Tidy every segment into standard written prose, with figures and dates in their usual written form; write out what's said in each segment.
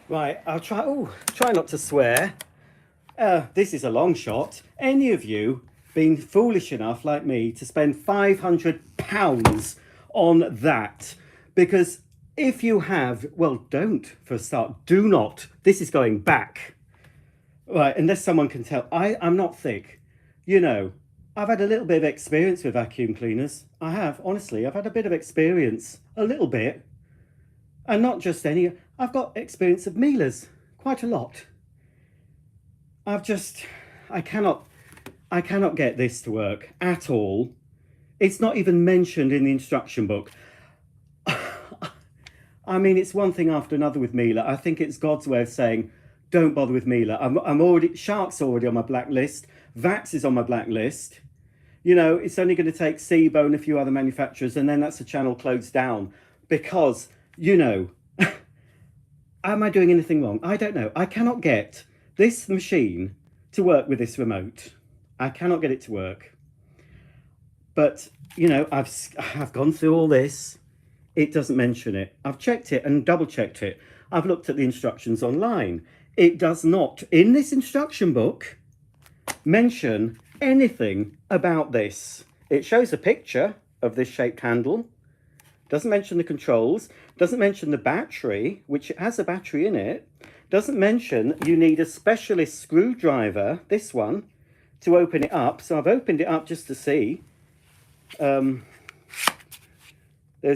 Right, I'll try not to swear. This is a long shot. Any of you been foolish enough, like me, to spend £500 on that? Because if you have, well, don't, for a start. Do not. This is going back. Right, unless someone can tell. I'm not thick. You know, I've had a little bit of experience with vacuum cleaners. I have, honestly. I've had a bit of experience. A little bit. And not just any. I've got experience of Miele's. Quite a lot. I cannot get this to work at all. It's not even mentioned in the instruction book. I mean, it's one thing after another with Miele. I think it's God's way of saying, don't bother with Miele. I'm already, Shark's already on my blacklist. Vax is on my blacklist. You know, it's only going to take Seabo and a few other manufacturers, and then that's a channel closed down. Because, you know, am I doing anything wrong? I don't know. I cannot get this machine to work with this remote. I cannot get it to work. But, you know, I've gone through all this. It doesn't mention it. I've checked it and double checked it. I've looked at the instructions online. It does not, in this instruction book, mention anything about this. It shows a picture of this shaped handle. Doesn't mention the controls. Doesn't mention the battery, which has a battery in it. Doesn't mention you need a specialist screwdriver, this one, to open it up. So I've opened it up just to see. There's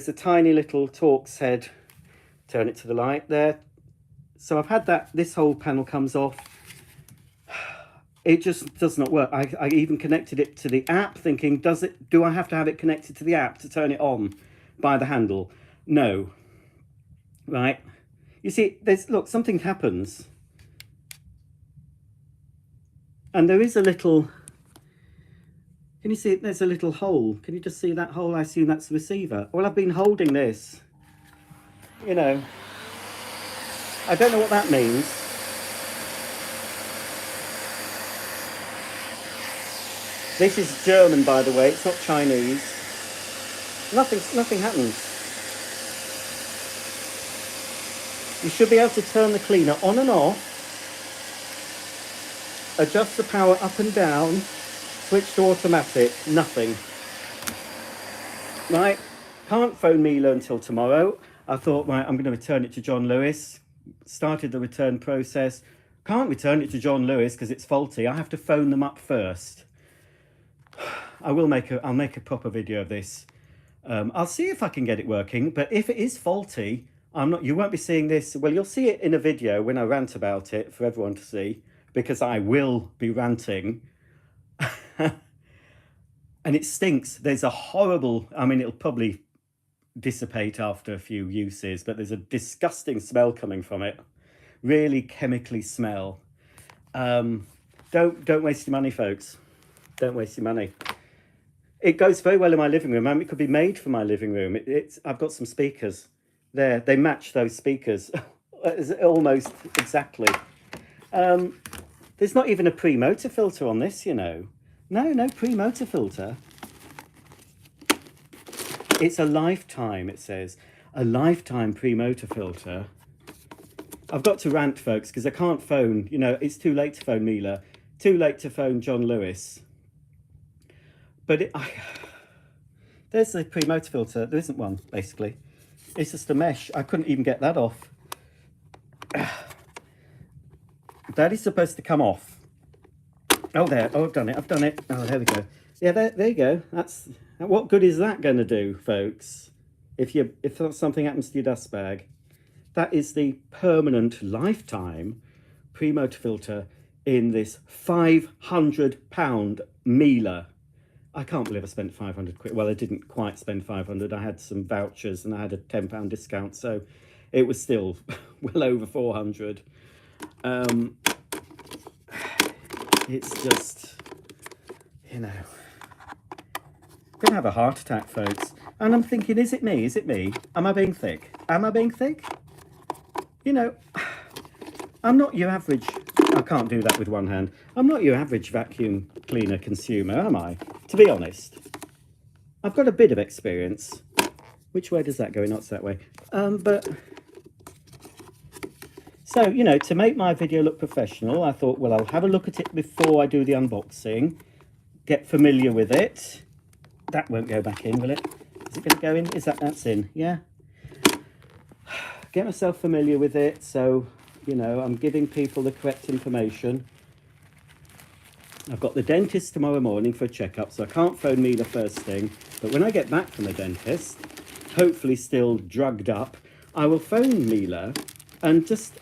a tiny little Torx head. Turn it to the light there. So I've had that. This whole panel comes off. It just does not work. I even connected it to the app thinking, do I have to have it connected to the app to turn it on by the handle? No. Right. You see, look, something happens. And there is a little, can you see it? There's a little hole. Can you just see that hole? I assume that's the receiver. Well, I've been holding this, you know. I don't know what that means. This is German, by the way. It's not Chinese. Nothing happens. You should be able to turn the cleaner on and off, adjust the power up and down, switch to automatic, nothing. Right, can't phone Miele until tomorrow. I thought, right, I'm going to return it to John Lewis. Started the return process. Can't return it to John Lewis because it's faulty. I have to phone them up first. I'll make a proper video of this. I'll see if I can get it working, but if it is faulty, you won't be seeing this. Well, you'll see it in a video when I rant about it for everyone to see, because I will be ranting. And it stinks. There's a horrible, I mean, it'll probably dissipate after a few uses, but there's a disgusting smell coming from it. Really chemically smell. Don't waste your money, folks. Don't waste your money. It goes very well in my living room. I mean, it could be made for my living room. I've got some speakers there. They match those speakers almost exactly. There's not even a pre-motor filter on this, you know. No pre-motor filter. It's a lifetime, it says. A lifetime pre-motor filter. I've got to rant, folks, because I can't phone. You know, it's too late to phone Miele. Too late to phone John Lewis. But there's a pre-motor filter. There isn't one, basically. It's just a mesh. I couldn't even get that off. That is supposed to come off. Oh, there. Oh, I've done it. Oh, there we go. Yeah, there you go. What good is that going to do, folks? If something happens to your dust bag. That is the permanent lifetime pre-motor filter in this £500 Miele. I can't believe I spent 500 quid. Well, I didn't quite spend 500. I had some vouchers and I had a £10 discount, so it was still well over 400. It's just, you know, I'm gonna have a heart attack, folks. And I'm thinking, is it me? Is it me? Am I being thick? Am I being thick? You know, I'm not your average, I can't do that with one hand. I'm not your average vacuum cleaner consumer, am I? To be honest. I've got a bit of experience. Which way does that go? Not that way. But So, you know, to make my video look professional, I thought, well, I'll have a look at it before I do the unboxing, get familiar with it. That won't go back in, will it? Is it going to go in? That's in, yeah? Get myself familiar with it, so, you know, I'm giving people the correct information. I've got the dentist tomorrow morning for a checkup, so I can't phone Miele first thing. But when I get back from the dentist, hopefully still drugged up, I will phone Miele and just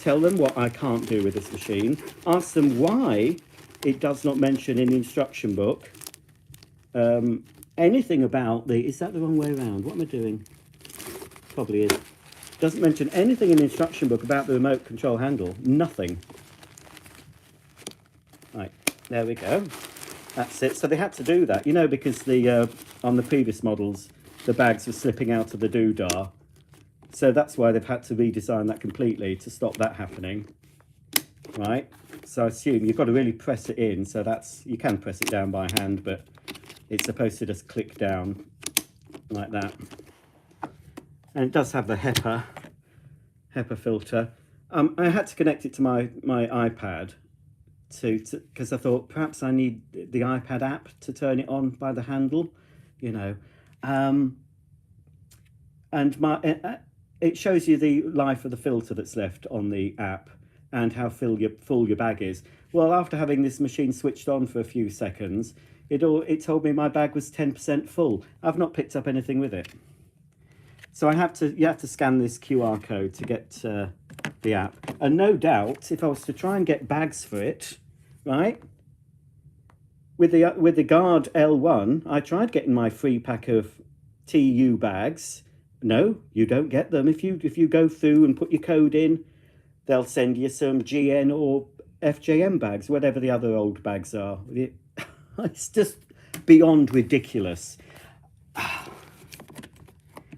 tell them what I can't do with this machine. Ask them why it does not mention in the instruction book anything about the... Is that the wrong way around? What am I doing? Probably is. Doesn't mention anything in the instruction book about the remote control handle. Nothing. Right, there we go. That's it. So they had to do that, you know, because the on the previous models, the bags were slipping out of the doodah. So that's why they've had to redesign that completely to stop that happening. Right, so I assume you've got to really press it in. So that's, you can press it down by hand, but it's supposed to just click down like that. And it does have the HEPA filter. I had to connect it to my iPad because I thought perhaps I need the iPad app to turn it on by the handle, you know. And it shows you the life of the filter that's left on the app and how full your bag is. Well, after having this machine switched on for a few seconds, it told me my bag was 10% full. I've not picked up anything with it. So you have to scan this QR code to get the app. And no doubt, if I was to try and get bags for it, right, with the Guard L1, I tried getting my free pack of TU bags. No, you don't get them. If you go through and put your code in, they'll send you some GN or FJM bags, whatever the other old bags are. It's just beyond ridiculous.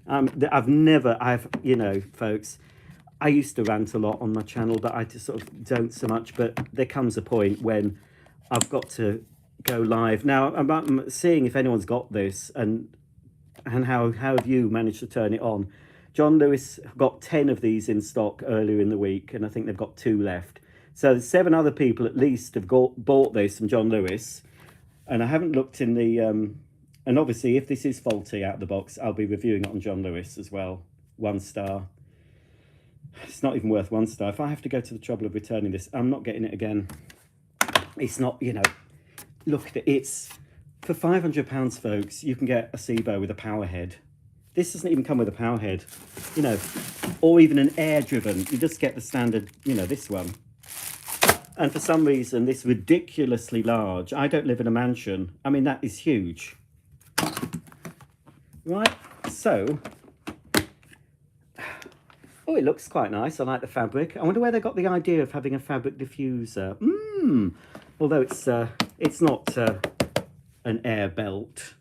You know, folks, I used to rant a lot on my channel, but I just sort of don't so much. But there comes a point when I've got to go live. Now, I'm seeing if anyone's got this and how have you managed to turn it on. John Lewis got 10 of these in stock earlier in the week, and I think they've got 2 left. So 7 other people at least have bought this from John Lewis, and I haven't looked in the... and obviously, if this is faulty out of the box, I'll be reviewing it on John Lewis as well. 1 star. It's not even worth 1 star. If I have to go to the trouble of returning this, I'm not getting it again. It's not, you know, look at it. It's, for £500, folks, you can get a SIBO with a power head. This doesn't even come with a power head, you know, or even an air-driven. You just get the standard, you know, this one. And for some reason, this ridiculously large. I don't live in a mansion. I mean, that is huge. Right, so, oh, it looks quite nice. I like the fabric. I wonder where they got the idea of having a fabric diffuser. Although it's not an air belt.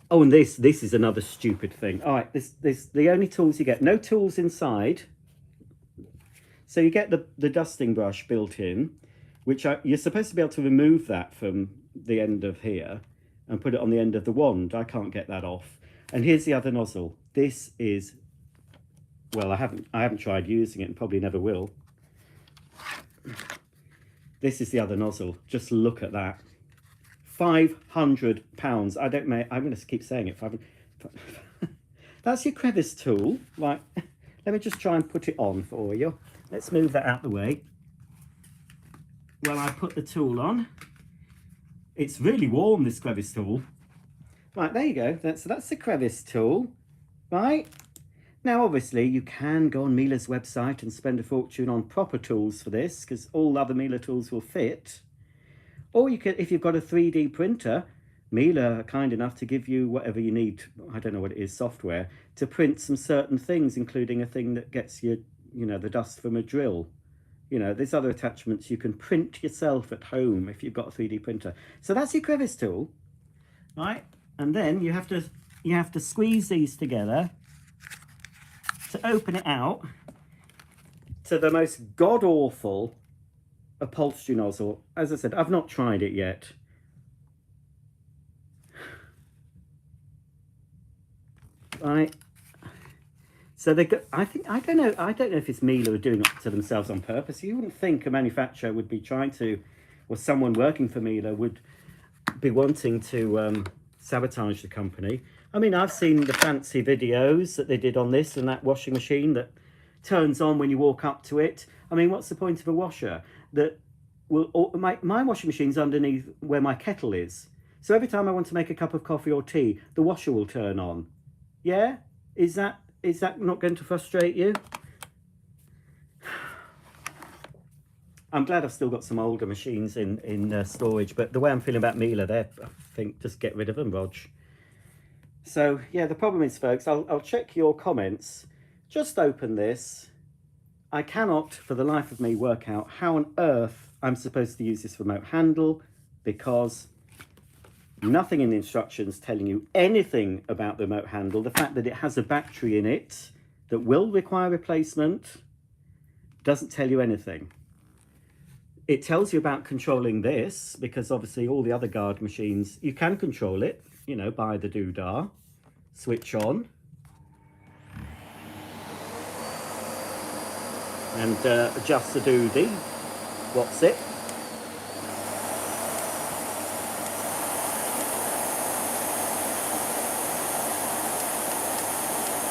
Oh, and this is another stupid thing. All right, this the only tools you get. No tools inside. So you get the dusting brush built in, which you're supposed to be able to remove that from the end of here and put it on the end of the wand. I can't get that off. And here's the other nozzle. This is, well, I haven't tried using it and probably never will. This is the other nozzle. Just look at that. £500. I'm going to keep saying it. 500. That's your crevice tool. Right. Let me just try and put it on for you. Let's move that out of the way. Well, I put the tool on. It's really warm, this crevice tool. Right, there you go. So that's the crevice tool. Right. Now, obviously, you can go on Miele's website and spend a fortune on proper tools for this, because all other Miele tools will fit. Or you could, if you've got a 3D printer, Miele are kind enough to give you whatever you need. I don't know what it is, software, to print some certain things, including a thing that gets you, you know, the dust from a drill. You know, there's other attachments you can print yourself at home if you've got a 3D printer. So that's your crevice tool, right? And then you have to squeeze these together to open it out to the most god-awful upholstery nozzle. As I said, I've not tried it yet. Right. So they got, I don't know if it's Miele are doing it to themselves on purpose. You wouldn't think a manufacturer would be trying to, or someone working for Miele would be wanting to sabotage the company. I mean, I've seen the fancy videos that they did on this and that washing machine that turns on when you walk up to it. I mean, what's the point of a washer that will, my washing machine's underneath where my kettle is. So every time I want to make a cup of coffee or tea, the washer will turn on. Yeah? Is that not going to frustrate you? I'm glad I've still got some older machines in storage, but the way I'm feeling about Miele, I think just get rid of them, Rog. So yeah, the problem is, folks, I'll check your comments. Just open this. I cannot, for the life of me, work out how on earth I'm supposed to use this remote handle, because nothing in the instructions telling you anything about the remote handle. The fact that it has a battery in it that will require replacement doesn't tell you anything. It tells you about controlling this, because obviously all the other Guard machines, you can control it, you know, by the doodah. Switch on. And adjust the doodie. What's it?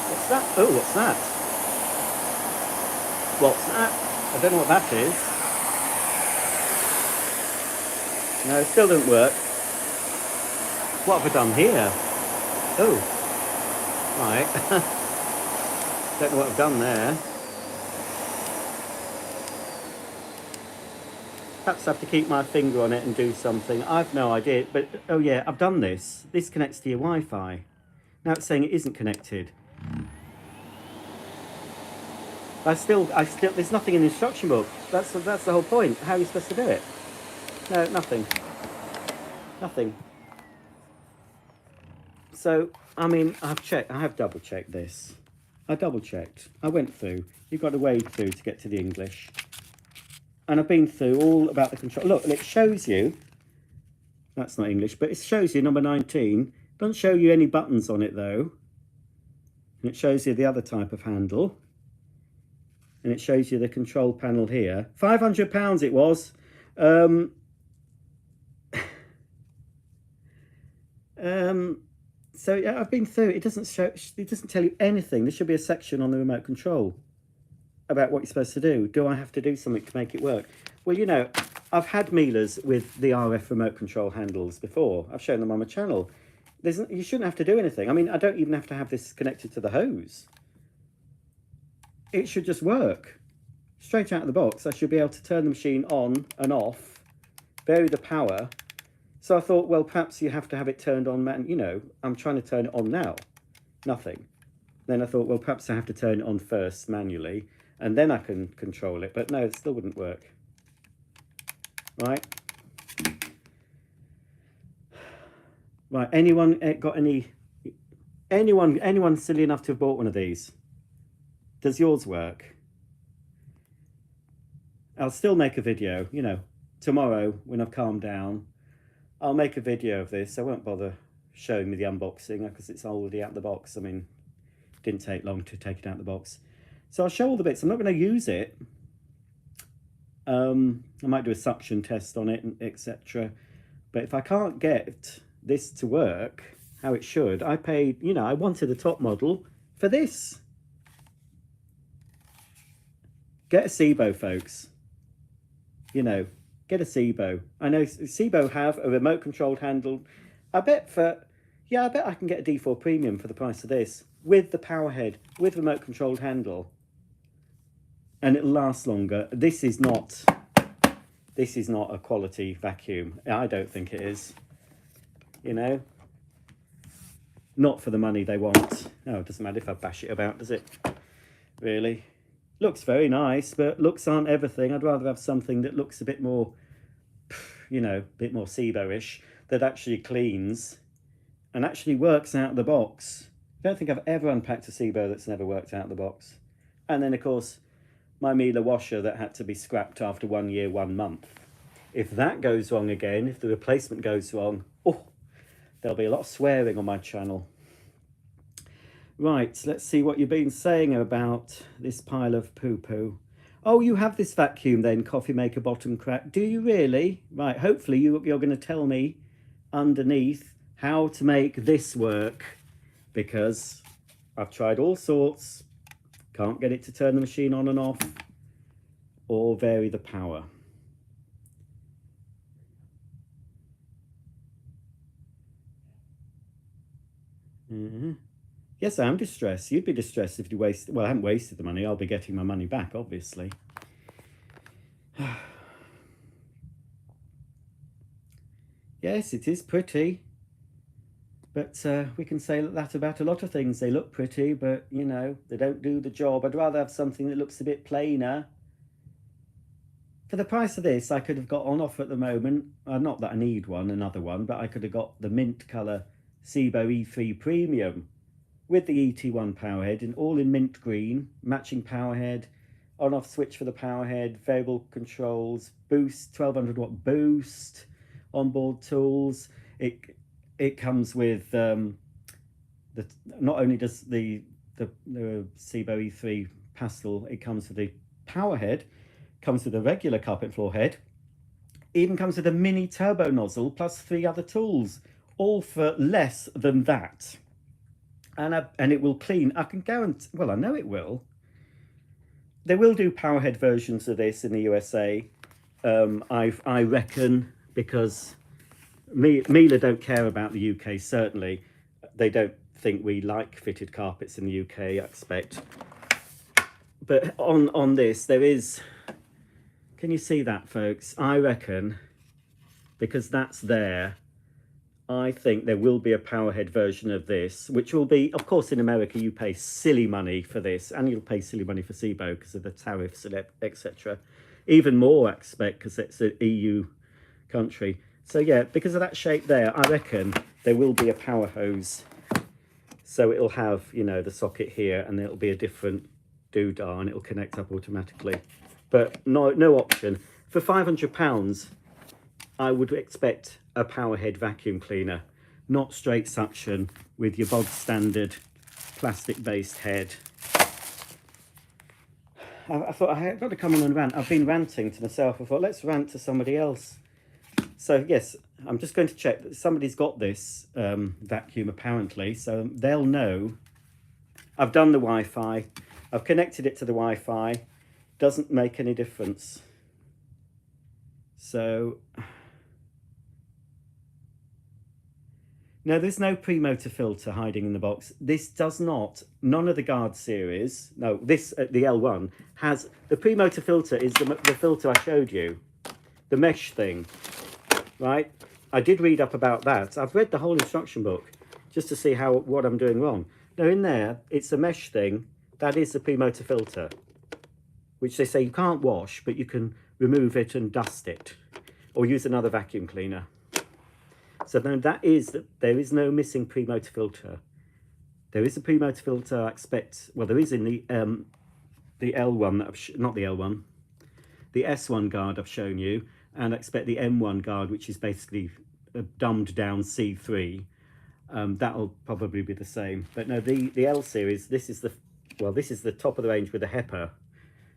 What's that? Oh, what's that? What's that? I don't know what that is. No, it still doesn't work. What have I done here? Oh, right. Don't know what I've done there. Perhaps I have to keep my finger on it and do something. I've no idea, but oh yeah, I've done this. This connects to your Wi-Fi. Now it's saying it isn't connected. I still, there's nothing in the instruction book. That's the whole point. How are you supposed to do it? No, nothing. Nothing. So, I mean, I have double checked this. I double checked. I went through. You've got to wade through to get to the English. And I've been through all about the control. Look, and it shows you, that's not English, but it shows you number 19. Doesn't show you any buttons on it though. And it shows you the other type of handle. And it shows you the control panel here. £500 it was. So yeah, I've been through. It doesn't tell you anything. There should be a section on the remote control about what you're supposed to do. Do I have to do something to make it work? Well, you know, I've had Miele's with the RF remote control handles before. I've shown them on my channel. You shouldn't have to do anything. I mean, I don't even have to have this connected to the hose. It should just work. Straight out of the box, I should be able to turn the machine on and off, vary the power. So I thought, well, perhaps you have to have it turned on, you know, I'm trying to turn it on now. Nothing. Then I thought, well, perhaps I have to turn it on first manually, and then I can control it. But no, it still wouldn't work. Right? Right, anyone got anyone silly enough to have bought one of these? Does yours work? I'll still make a video, you know, tomorrow when I've calmed down. I'll make a video of this. I won't bother showing me the unboxing because it's already out of the box. I mean, it didn't take long to take it out of the box. So I'll show all the bits. I'm not going to use it. I might do a suction test on it, etc. But if I can't get this to work how it should, I paid, you know, I wanted the top model for this. Get a SIBO, folks. You know, get a SIBO. I know SIBO have a remote controlled handle. I bet I can get a D4 Premium for the price of this, with the power head, with remote controlled handle. And it'll last longer. This is not a quality vacuum. I don't think it is. You know? Not for the money they want. No, it doesn't matter if I bash it about, does it? Really? Looks very nice, but looks aren't everything. I'd rather have something that looks a bit more, you know, a bit more SIBO-ish, that actually cleans and actually works out of the box. I don't think I've ever unpacked a SIBO that's never worked out of the box. And then, of course, my Miele washer that had to be scrapped after 1 year, 1 month. If that goes wrong again, if the replacement goes wrong, oh, there'll be a lot of swearing on my channel. Right, let's see what you've been saying about this pile of poo-poo. Oh, you have this vacuum then, coffee maker bottom crack. Do you really? Right, hopefully you're going to tell me underneath how to make this work, because I've tried all sorts. Can't get it to turn the machine on and off or vary the power. Yes, I am distressed. You'd be distressed if you wasted... Well, I haven't wasted the money. I'll be getting my money back, obviously. Yes, it is pretty. But we can say that about a lot of things. They look pretty, but, you know, they don't do the job. I'd rather have something that looks a bit plainer. For the price of this, I could have got on offer at the moment. Not that I need another one, but I could have got the mint colour Sebo E3 Premium with the ET1 powerhead, and all in mint green, matching powerhead, on-off switch for the powerhead, variable controls, boost, 1200 watt boost, onboard tools. It comes with not only does the Sebo E3 Pastel, it comes with the powerhead, comes with a regular carpet floor head, even comes with a mini turbo nozzle plus 3 other tools, all for less than that. And it will clean. I can guarantee, well, I know it will. They will do powerhead versions of this in the USA, I reckon, because Miele don't care about the UK, certainly. They don't think we like fitted carpets in the UK, I expect. But on this, there is... Can you see that, folks? I reckon, because that's there, I think there will be a powerhead version of this, which will be, of course, in America, you pay silly money for this, and you'll pay silly money for Sebo because of the tariffs and etc. Even more, I expect, because it's an EU country. So yeah, because of that shape there, I reckon there will be a power hose. So it'll have, you know, the socket here, and it'll be a different doodah, and it'll connect up automatically. But no option. For £500, I would expect a powerhead vacuum cleaner, not straight suction with your bog standard plastic-based head. I thought I had got to come on and rant. I've been ranting to myself. I thought, let's rant to somebody else. So yes, I'm just going to check that somebody's got this vacuum apparently, so they'll know. I've done the Wi-Fi. I've connected it to the Wi-Fi. Doesn't make any difference. So... No, there's no pre-motor filter hiding in the box. This does not, none of the Guard series, no, this, the L1, has, the pre-motor filter is the filter I showed you, the mesh thing, right? I did read up about that. I've read the whole instruction book just to see what I'm doing wrong. Now in there, it's a mesh thing, that is the pre-motor filter, which they say you can't wash, but you can remove it and dust it, or use another vacuum cleaner. So then that is that there is no missing pre-motor filter. There is a pre-motor filter, I expect. Well, there is in the L1 that not the L1, the S1 Guard I've shown you, and I expect the M1 Guard, which is basically a dumbed down C3. That'll probably be the same. But no, the L series, this is the top of the range with a HEPA,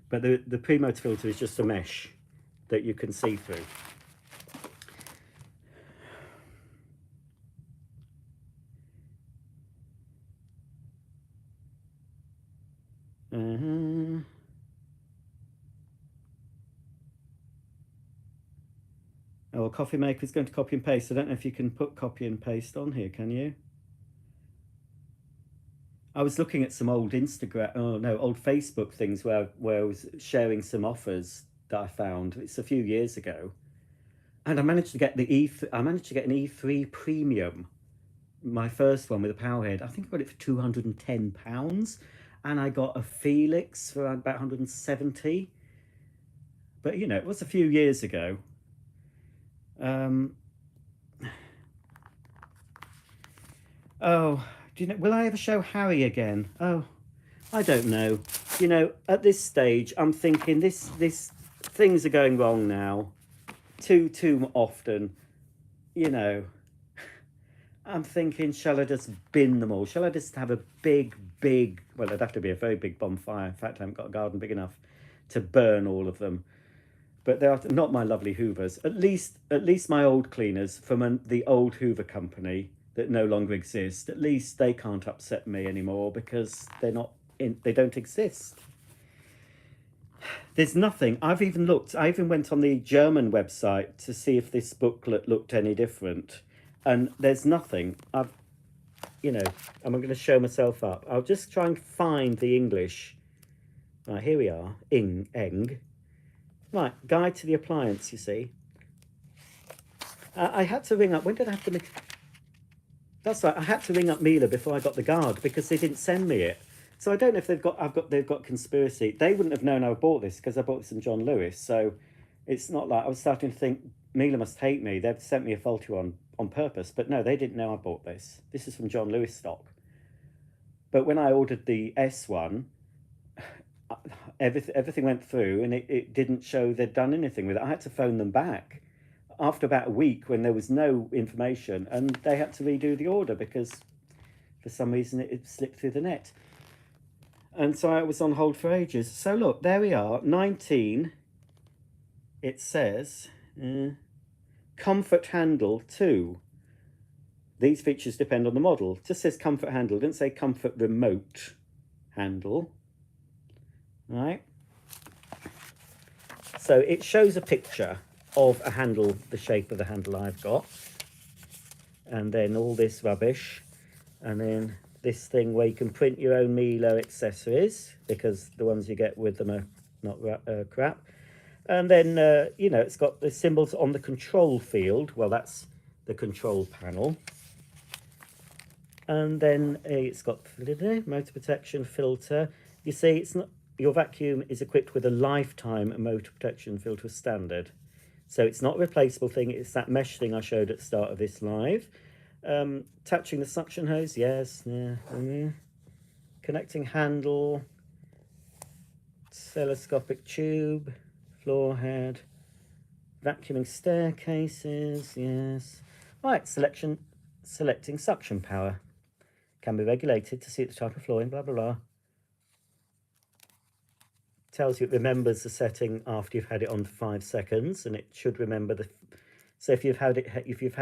but the pre-motor filter is just a mesh that you can see through. Oh, a coffee maker is going to copy and paste. I don't know if you can put copy and paste on here, can you? I was looking at some old old Facebook things where I was sharing some offers that I found. It's a few years ago, and I managed to get an E3 Premium, my first one with a power head. I think I got it for £210, and I got a Felix for about 170. But you know, it was a few years ago. Oh, do you know, will I ever show Harry again? Oh, I don't know. You know, at this stage, I'm thinking this things are going wrong now, too often. You know, I'm thinking, shall I just bin them all? Shall I just have a big big, well, it'd have to be a very big bonfire. In fact, I haven't got a garden big enough to burn all of them. But they are not my lovely hoovers. At least my old cleaners from the old Hoover company that no longer exist. At least they can't upset me anymore because they don't exist. There's nothing. I've even looked. I even went on the German website to see if this booklet looked any different, and there's nothing. I'm going to show myself up. I'll just try and find the English. Right, here we are. Eng. Right, guide to the appliance, you see. I had to ring up. When did I have to... That's right, I had to ring up Miele before I got the Guard because they didn't send me it. So I don't know if they've got conspiracy. They wouldn't have known I bought this because I bought this from John Lewis. So it's not like I was starting to think Miele must hate me. They've sent me a faulty one on purpose. But no, they didn't know I bought this. This is from John Lewis stock. But when I ordered the S one, everything went through and it didn't show they'd done anything with it. I had to phone them back after about a week when there was no information, and they had to redo the order because for some reason it slipped through the net. And so I was on hold for ages. So look, there we are, 19. It says comfort handle 2. These features depend on the model. It just says comfort handle. It didn't say comfort remote handle. Right. So it shows a picture of a handle, the shape of the handle I've got. And then all this rubbish. And then this thing where you can print your own Miele accessories, because the ones you get with them are not crap. And then, it's got the symbols on the control field. Well, that's the control panel. And then it's got motor protection filter. You see, it's not... Your vacuum is equipped with a lifetime motor protection filter standard. So it's not a replaceable thing. It's that mesh thing I showed at the start of this live. Touching the suction hose, yes. Connecting handle. Telescopic tube. Floor head. Vacuuming staircases, yes. Right, selecting suction power. Can be regulated to suit the type of flooring, blah, blah, blah. Tells you it remembers the setting after you've had it on for 5 seconds, and it should remember the... So if you've had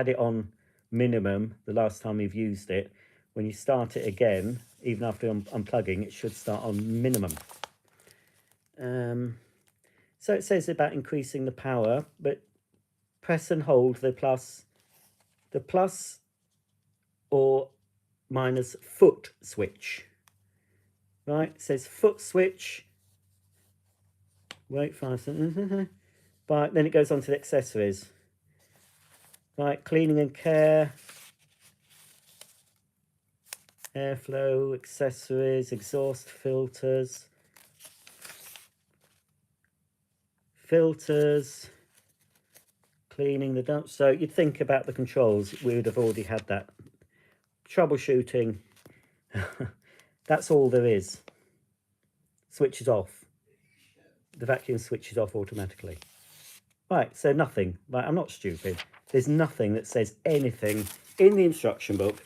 it on minimum the last time you've used it, when you start it again, even after unplugging, it should start on minimum. So it says about increasing the power, but press and hold the plus or minus foot switch. Right, it says foot switch. Wait 5 seconds. Right, then it goes on to the accessories. Right, cleaning and care. Airflow, accessories, exhaust filters. Filters. Cleaning the dump. So you'd think about the controls. We would have already had that. Troubleshooting. That's all there is. Switches off. The vacuum switches off automatically. Right, so nothing. Right, I'm not stupid. There's nothing that says anything in the instruction book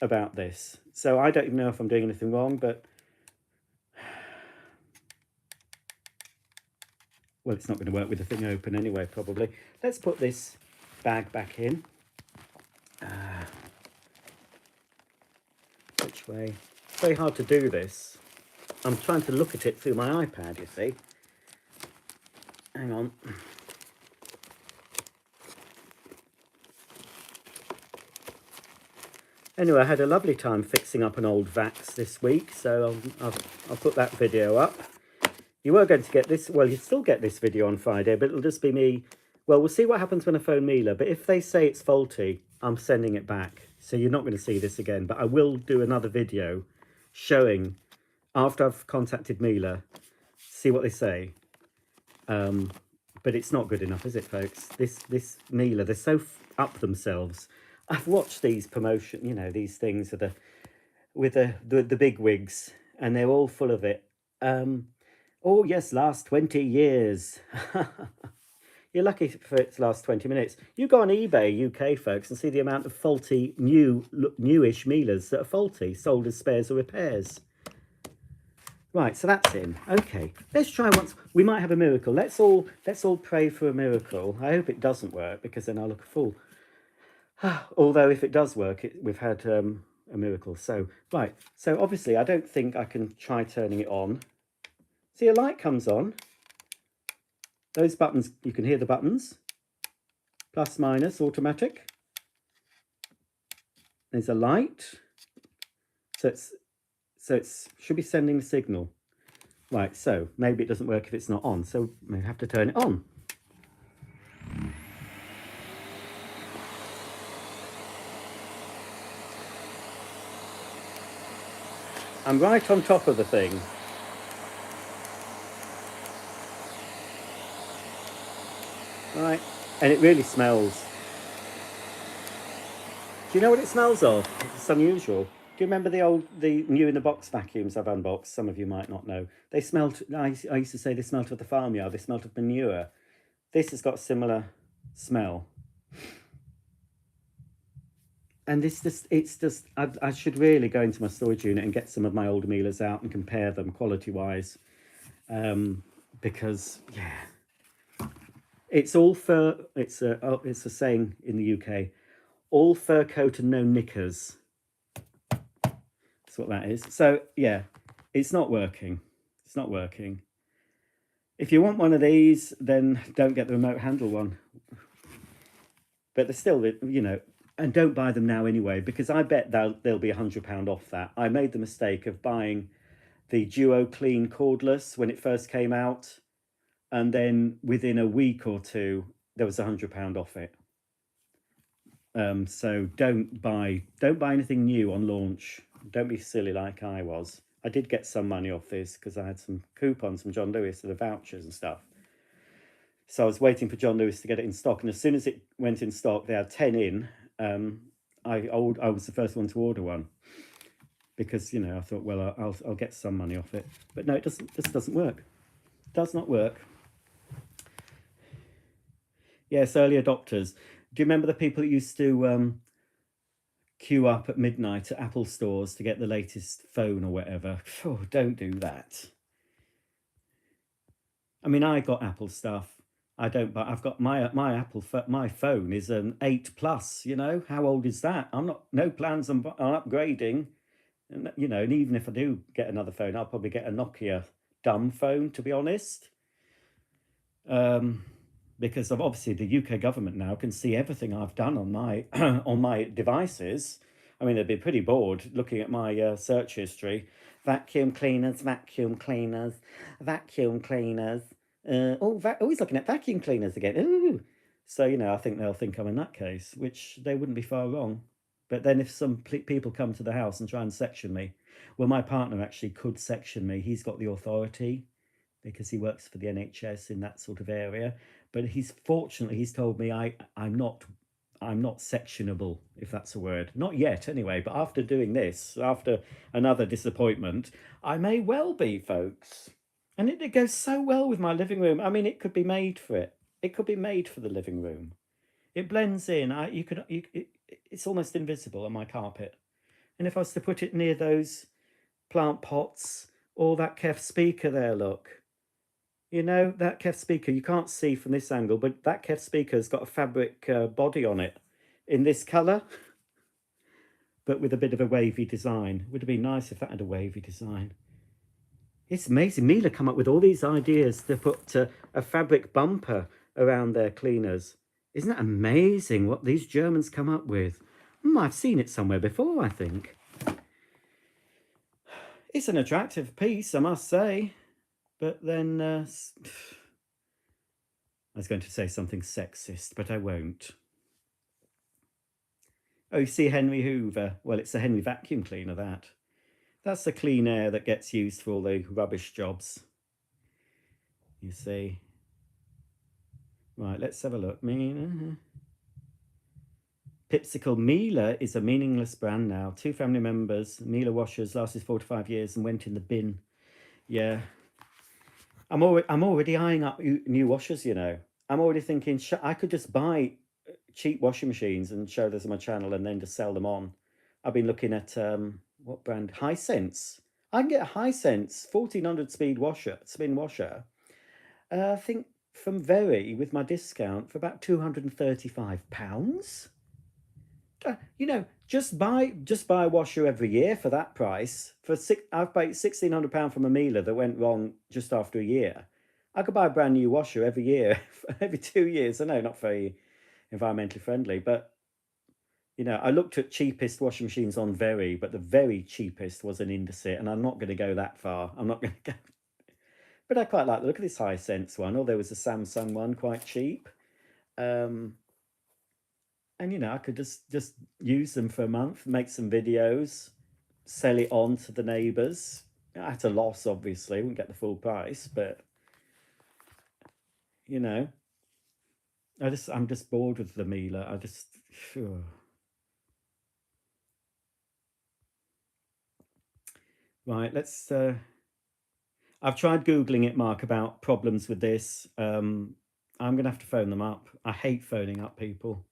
about this. So I don't even know if I'm doing anything wrong, but... Well, it's not going to work with the thing open anyway, probably. Let's put this bag back in. Which way? It's very hard to do this. I'm trying to look at it through my iPad, you see. Hang on. Anyway, I had a lovely time fixing up an old Vax this week, so I'll put that video up. You were going to get this, well, you still get this video on Friday, but it'll just be me. Well, we'll see what happens when I phone Miele, but if they say it's faulty, I'm sending it back. So you're not going to see this again, but I will do another video showing, after I've contacted Miele, see what they say. But it's not good enough, is it, folks? This Miele, they're so up themselves. I've watched these promotion, these things with the big wigs, and they're all full of it. Oh yes, last 20 years. You're lucky for its last 20 minutes. You go on eBay UK, folks, and see the amount of faulty newish Mieles that are faulty, sold as spares or repairs. Right, so that's in. Okay, let's try once. We might have a miracle. Let's all pray for a miracle. I hope it doesn't work, because then I'll look a fool. Although if it does work, we've had a miracle. So right, so obviously I don't think I can try turning it on. See, a light comes on. Those buttons, you can hear the buttons. Plus, minus, automatic. There's a light. So it's should be sending a signal. Right, so maybe it doesn't work if it's not on. So we have to turn it on. I'm right on top of the thing. Right, and it really smells. Do you know what it smells of? It's unusual. Do you remember the new in the box vacuums I've unboxed? Some of you might not know. They smelt, I used to say they smelt of the farmyard, they smelt of manure. This has got a similar smell. And I should really go into my storage unit and get some of my old Miele's out and compare them quality-wise. Because, yeah, it's all fur, it's a saying in the UK, all fur coat and no knickers. That's what that is. So, yeah, it's not working. It's not working. If you want one of these, then don't get the remote handle one. But they're still, you know, and don't buy them now anyway, because I bet they'll be £100 off that. I made the mistake of buying the Duo Clean cordless when it first came out, and then within a week or two, there was £100 off it. So don't buy anything new on launch. Don't be silly like I was. I did get some money off this because I had some coupons from John Lewis for the vouchers and stuff. So I was waiting for John Lewis to get it in stock, and as soon as it went in stock, they had 10 in. I was the first one to order one because, you know, I thought, well, I'll get some money off it. But no, it doesn't work. It does not work. Yes, early adopters. Do you remember the people that used to queue up at midnight at Apple stores to get the latest phone or whatever? Oh, don't do that. I mean, I got Apple stuff. I don't, but I've got my my phone is an 8 Plus. You know, how old is that? I'm not, no plans on upgrading. And, you know, and even if I do get another phone, I'll probably get a Nokia dumb phone, to be honest. Because of obviously the UK government now can see everything I've done on my on my devices. I mean, they'd be pretty bored looking at my search history. Vacuum cleaners, vacuum cleaners, vacuum cleaners. He's looking at vacuum cleaners again. Ooh. So, you know, I think they'll think I'm in that case, which they wouldn't be far wrong. But then if some people come to the house and try and section me, well, my partner actually could section me. He's got the authority because he works for the NHS in that sort of area. But he's told me I'm not sectionable, if that's a word. Not yet, anyway. But after doing this, after another disappointment, I may well be, folks. And it goes so well with my living room. I mean, it could be made for it. It could be made for the living room. It blends in. It's almost invisible on my carpet. And if I was to put it near those plant pots or that Kef speaker there, look. You know, that Kef speaker, you can't see from this angle, but that Kef speaker's got a fabric body on it in this colour, but with a bit of a wavy design. Would have been nice if that had a wavy design. It's amazing. Miele come up with all these ideas to put a fabric bumper around their cleaners. Isn't that amazing what these Germans come up with? I've seen it somewhere before, I think. It's an attractive piece, I must say. But then I was going to say something sexist, but I won't. Oh, you see Henry Hoover? Well, it's the Henry vacuum cleaner, that. That's the clean air that gets used for all the rubbish jobs. You see. Right, let's have a look. Pipsicle Miele is a meaningless brand now. 2 family members. Miele washers lasted 4 to 5 years and went in the bin. Yeah. I'm already eyeing up new washers, you know. I'm already thinking I could just buy cheap washing machines and show those on my channel and then just sell them on. I've been looking at what brand? Hisense. I can get a Hisense 1400 speed washer, spin washer. I think from Very with my discount for about £235. You know, just buy a washer every year for that price. I've paid £1,600 from a Miele that went wrong just after a year. I could buy a brand new washer every year, every 2 years. I know, not very environmentally friendly, but you know, I looked at cheapest washing machines on Very, but the very cheapest was an Indesit, and I'm not going to go that far. I'm not going to go. But I quite like the look of this Hisense one, or there was a Samsung one quite cheap. And you know, I could just use them for a month, make some videos, sell it on to the neighbours at a loss. Obviously, wouldn't get the full price, but you know, I'm just bored with the Miele. I just. Right, let's. I've tried Googling it, Mark, about problems with this. I'm going to have to phone them up. I hate phoning up people.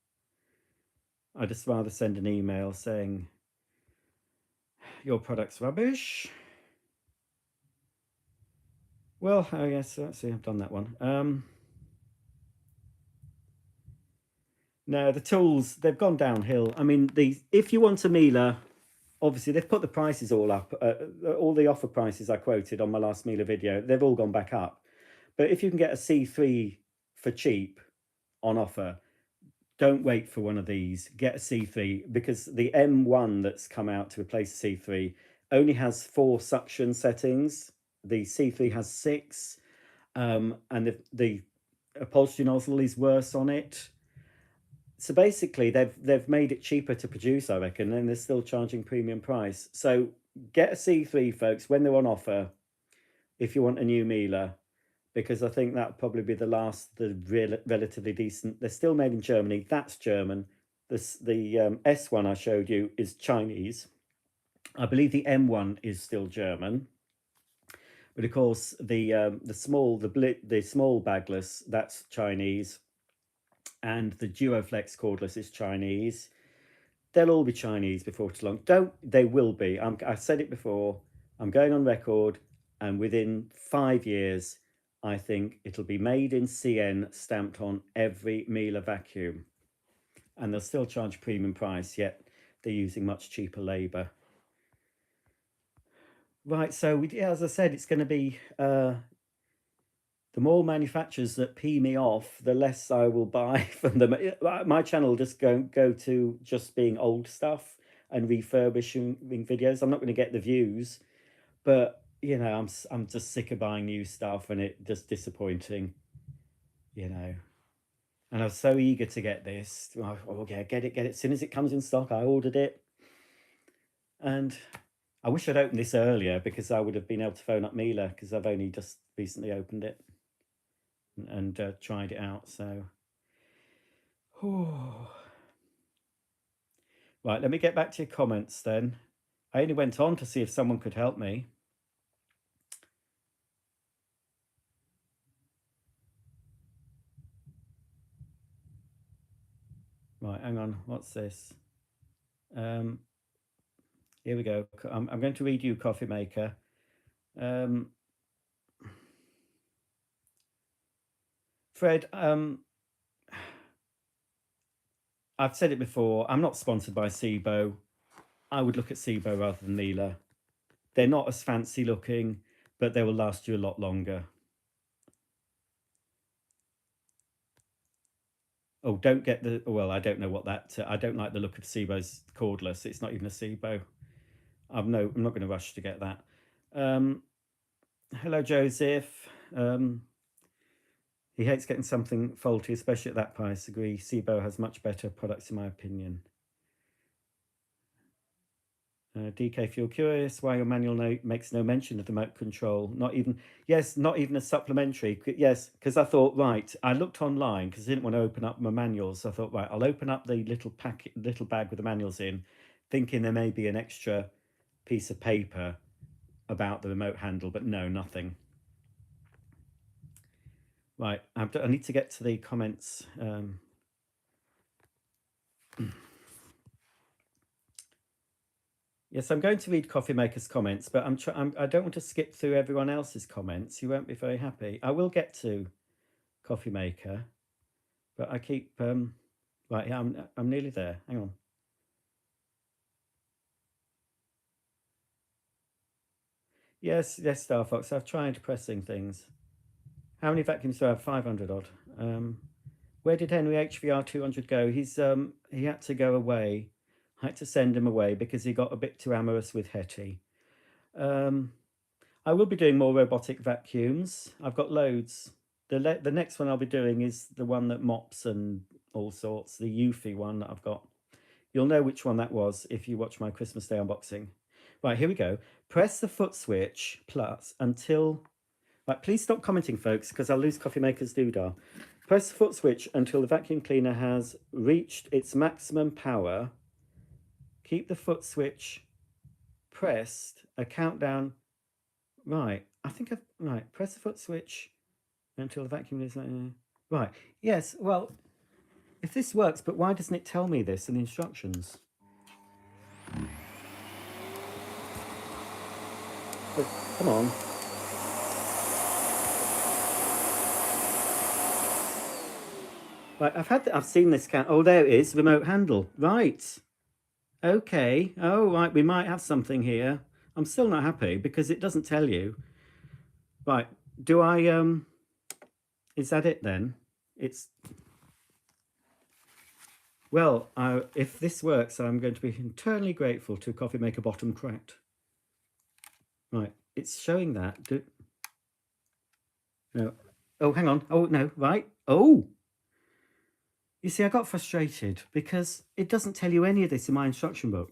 I'd just rather send an email saying, your product's rubbish. Well, oh yes, let's see, I've done that one. No, the tools, they've gone downhill. I mean, if you want a Miele, obviously they've put the prices all up. All the offer prices I quoted on my last Miele video, they've all gone back up. But if you can get a C3 for cheap on offer, don't wait for one of these. Get a C3, because the M1 that's come out to replace the C3 only has 4 suction settings. The C3 has 6, and the upholstery nozzle is worse on it. So basically, they've made it cheaper to produce, I reckon, and they're still charging premium price. So get a C3, folks, when they're on offer, if you want a new Miele, because I think that'll probably be the last, relatively decent. They're still made in Germany. That's German. The S1 I showed you is Chinese. I believe the M1 is still German. But of course, the small bagless, that's Chinese, and the Duoflex cordless is Chinese. They'll all be Chinese before too long. They will be. I said it before. I'm going on record, and within 5 years, I think it'll be made in CN, stamped on every Miele vacuum, and they'll still charge premium price. Yet they're using much cheaper labour. Right. So as I said, it's going to be. The more manufacturers that pee me off, the less I will buy from them. My channel will just go to just being old stuff and refurbishing videos. I'm not going to get the views, but you know, I'm just sick of buying new stuff and it just disappointing, you know. And I was so eager to get this. Oh yeah, get it. As soon as it comes in stock, I ordered it. And I wish I'd opened this earlier, because I would have been able to phone up Miele, because I've only just recently opened it and tried it out. So right, let me get back to your comments then. I only went on to see if someone could help me. Right, hang on, what's this? Here we go. I'm going to read you Coffee Maker. Fred, I've said it before, I'm not sponsored by Sibo. I would look at Sibo rather than Miele. They're not as fancy looking, but they will last you a lot longer. Oh, don't get the, well, I don't know what that, I don't like the look of Sibo's cordless. It's not even a Sibo. I'm not going to rush to get that. Hello, Joseph. He hates getting something faulty, especially at that price. Agree. Sibo has much better products, in my opinion. DK, if you're curious why your manual note makes no mention of the remote control, not even a supplementary. Yes, because I thought, right, I looked online because I didn't want to open up my manuals. So I thought, right, I'll open up the little bag with the manuals in, thinking there may be an extra piece of paper about the remote handle, but no, nothing. Right, I need to get to the comments. Yes, I'm going to read Coffee Maker's comments, but I don't want to skip through everyone else's comments. You won't be very happy. I will get to Coffee Maker, but I keep right. Yeah, I'm nearly there. Hang on. Yes, Star Fox. I've tried pressing things. How many vacuums do I have? 500 odd. Where did Henry HVR 200 go? He had to go away. I had to send him away because he got a bit too amorous with Hetty. I will be doing more robotic vacuums. I've got loads. The next one I'll be doing is the one that mops and all sorts, the Eufy one that I've got. You'll know which one that was if you watch my Christmas Day unboxing. Right, here we go. Press the foot switch plus until... Right, please stop commenting, folks, because I'll lose Coffee Maker's doodah. Press the foot switch until the vacuum cleaner has reached its maximum power. Keep the foot switch pressed. A countdown... Right, I think I've... Right, press the foot switch until the vacuum is... Right, yes, well, if this works, but why doesn't it tell me this in the instructions? But, come on. Right, I've seen this can. Oh, there it is, remote handle. Right. Okay. Oh, right, we might have something here. I'm still not happy because it doesn't tell you. Right, do I, is that it then? It's, well, if this works, I'm going to be eternally grateful to Coffee Maker Bottom Cracked. Right, it's showing that. No. Oh, hang on. Oh, no, right. Oh! You see, I got frustrated because it doesn't tell you any of this in my instruction book.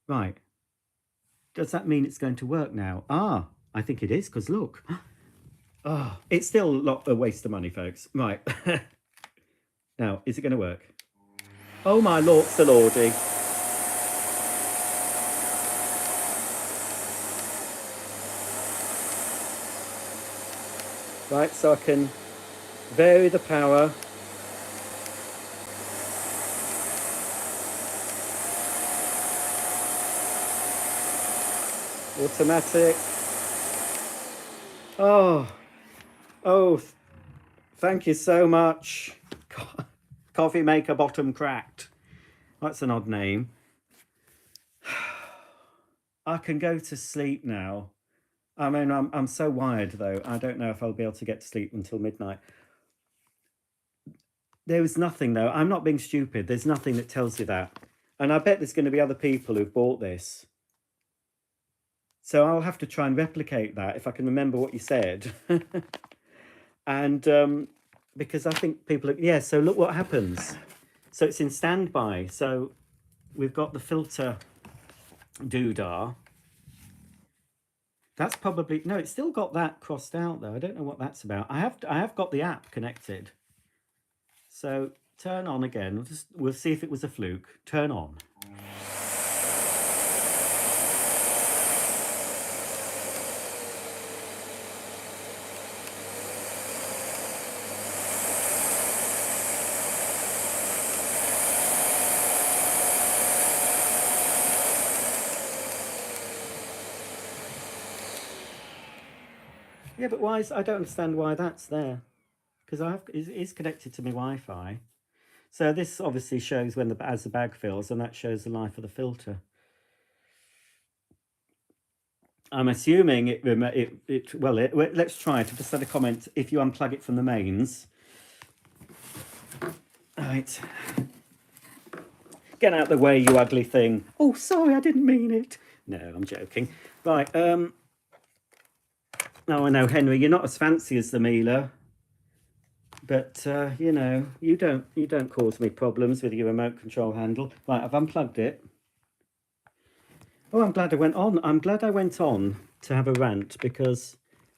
Right. Does that mean it's going to work now? Ah, I think it is, because look. Oh, it's still a waste of money, folks. Right. Now, is it going to work? Oh, my lord, the lordy. Right, so I can vary the power. Automatic. Oh, thank you so much. Coffee Maker Bottom Cracked. That's an odd name. I can go to sleep now. I mean, I'm so wired though. I don't know if I'll be able to get to sleep until midnight. There was nothing though. I'm not being stupid. There's nothing that tells you that. And I bet there's going to be other people who've bought this. So I'll have to try and replicate that if I can remember what you said. And because I think people are, yeah, so look what happens. So it's in standby. So we've got the filter doodah. That's probably, no, it's still got that crossed out though. I don't know what that's about. I have got the app connected. So turn on again. We'll see if it was a fluke. Turn on. Yeah, but why I don't understand why that's there. Because it is connected to my Wi-Fi. So this obviously shows when as the bag fills, and that shows the life of the filter. I'm assuming let's try it. I've just had a comment. If you unplug it from the mains. Right. Get out the way, you ugly thing. Oh, sorry, I didn't mean it. No, I'm joking. Right. Oh, I know, Henry, you're not as fancy as the Miele. But, you know, you don't cause me problems with your remote control handle. Right, I've unplugged it. Oh, I'm glad I went on. I'm glad I went on to have a rant because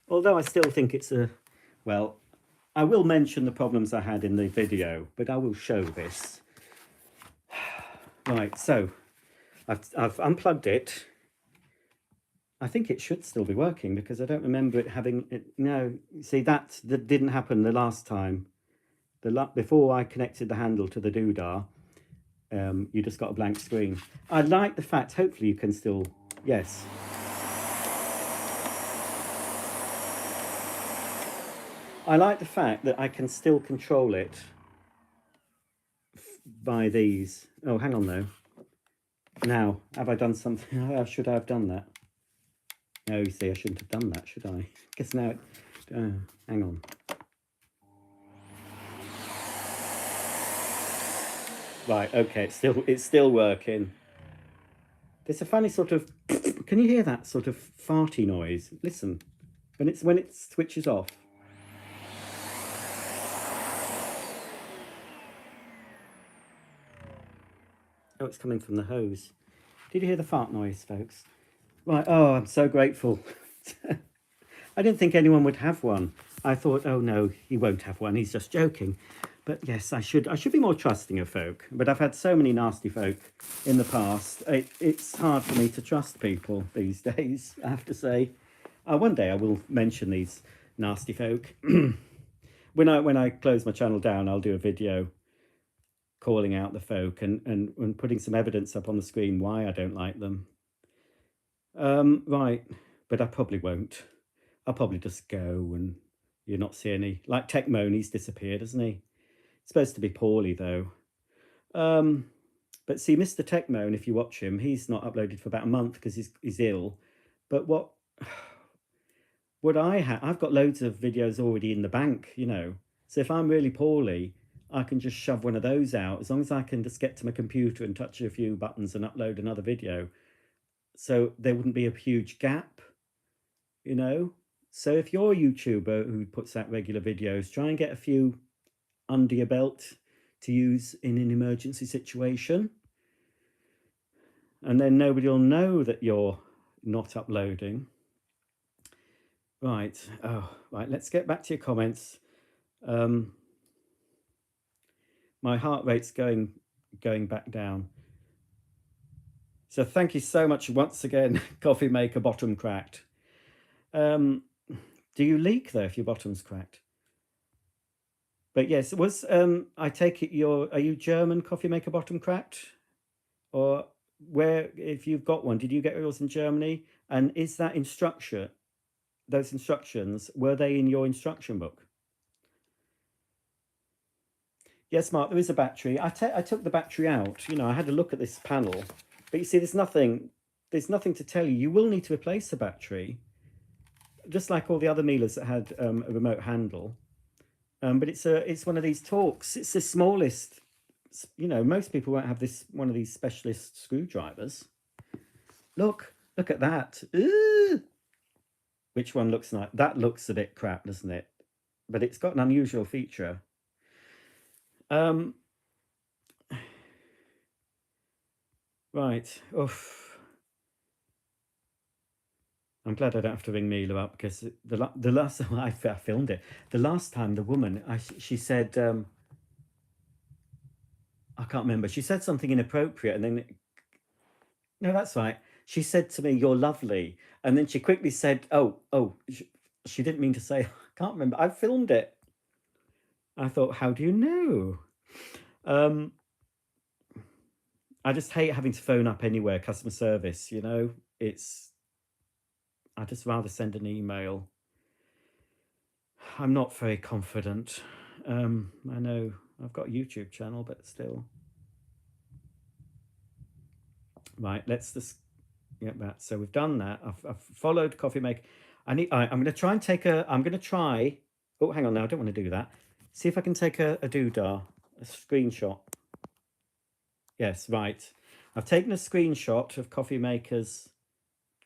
although I still think it's well, I will mention the problems I had in the video, but I will show this. Right, so I've unplugged it. I think it should still be working because I don't remember it having it. No, see that didn't happen the last time. Before I connected the handle to the doodah, You just got a blank screen. I like the fact, hopefully you can still, yes. I like the fact that I can still control it by these. Oh, hang on though. Now, have I done something? Should I have done that? No, you see, I shouldn't have done that, should I? Guess now, hang on. Right, okay, it's still working. There's a funny sort of, can you hear that sort of farty noise? Listen, when it switches off. Oh, it's coming from the hose. Did you hear the fart noise, folks? Right, oh, I'm so grateful. I didn't think anyone would have one. I thought, oh no, he won't have one, he's just joking. But yes, I should be more trusting of folk. But I've had so many nasty folk in the past. It's hard for me to trust people these days, I have to say. One day I will mention these nasty folk. When I close my channel down, I'll do a video calling out the folk and putting some evidence up on the screen why I don't like them. Right, but I probably won't. I'll probably just go and you'll not see any. Like Tech Moni's disappeared, hasn't he? Supposed to be poorly though. But see, Mr. Techmoan, if you watch him, he's not uploaded for about a month because he's ill. But what I've got loads of videos already in the bank, you know. So if I'm really poorly, I can just shove one of those out as long as I can just get to my computer and touch a few buttons and upload another video. So there wouldn't be a huge gap, you know. So if you're a YouTuber who puts out regular videos, try and get a few under your belt to use in an emergency situation. And then nobody will know that you're not uploading. Right. Oh, right. Let's get back to your comments. My heart rate's going back down. So thank you so much once again, Coffee Maker Bottom Cracked. Do you leak though if your bottom's cracked? But yes, I take it are you German, Coffee Maker Bottom Cracked? Or where, if you've got one, did you get yours in Germany? And is that those instructions, were they in your instruction book? Yes, Mark, there is a battery. I took the battery out. You know, I had a look at this panel. But you see, there's nothing to tell you. You will need to replace the battery, just like all the other Miele's that had a remote handle. But it's one of these Torx. It's the smallest. You know, most people won't have one of these specialist screwdrivers. Look at that. Ooh! Which one looks like that? Looks a bit crap, doesn't it? But it's got an unusual feature. Right. Oof. I'm glad I don't have to ring Miele up because the last time I filmed it, the last time the woman, she said, I can't remember. She said something inappropriate, and then, no, that's right. She said to me, "You're lovely," and then she quickly said, "Oh." She didn't mean to say. I can't remember. I filmed it. I thought, how do you know? I just hate having to phone up anywhere, customer service. You know, I'd just rather send an email. I'm not very confident. I know I've got a YouTube channel, but still. Right, let's just get that. So we've done that. I've followed Coffee Maker. I'm going to try and oh, hang on now. I don't want to do that. See if I can take a doodah, a screenshot. Yes, right. I've taken a screenshot of Coffee Maker's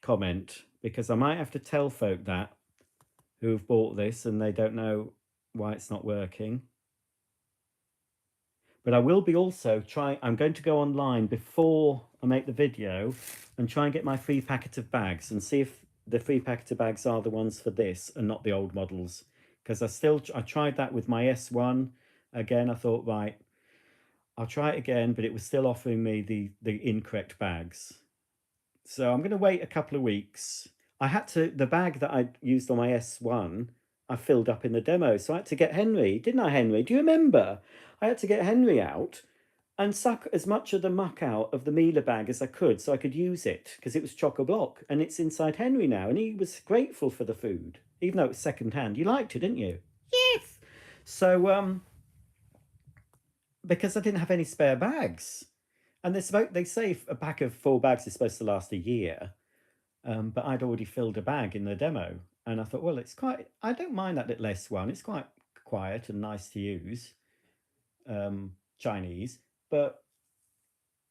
comment because I might have to tell folk that who've bought this and they don't know why it's not working. But I will be also I'm going to go online before I make the video and try and get my free packet of bags and see if the free packet of bags are the ones for this and not the old models. Because I tried that with my S1. Again, I thought, right, I'll try it again, but it was still offering me the incorrect bags. So I'm going to wait a couple of weeks. The bag that I used on my S1, I filled up in the demo. So I had to get Henry, didn't I, Henry? Do you remember? I had to get Henry out and suck as much of the muck out of the Miele bag as I could so I could use it, because it was chock-a-block, and it's inside Henry now, and he was grateful for the food, even though it was second hand. You liked it, didn't you? Yes. So because I didn't have any spare bags, and they say a pack of 4 bags is supposed to last a year, but I'd already filled a bag in the demo, and I thought, well, I don't mind that little S1. It's quite quiet and nice to use, Chinese. But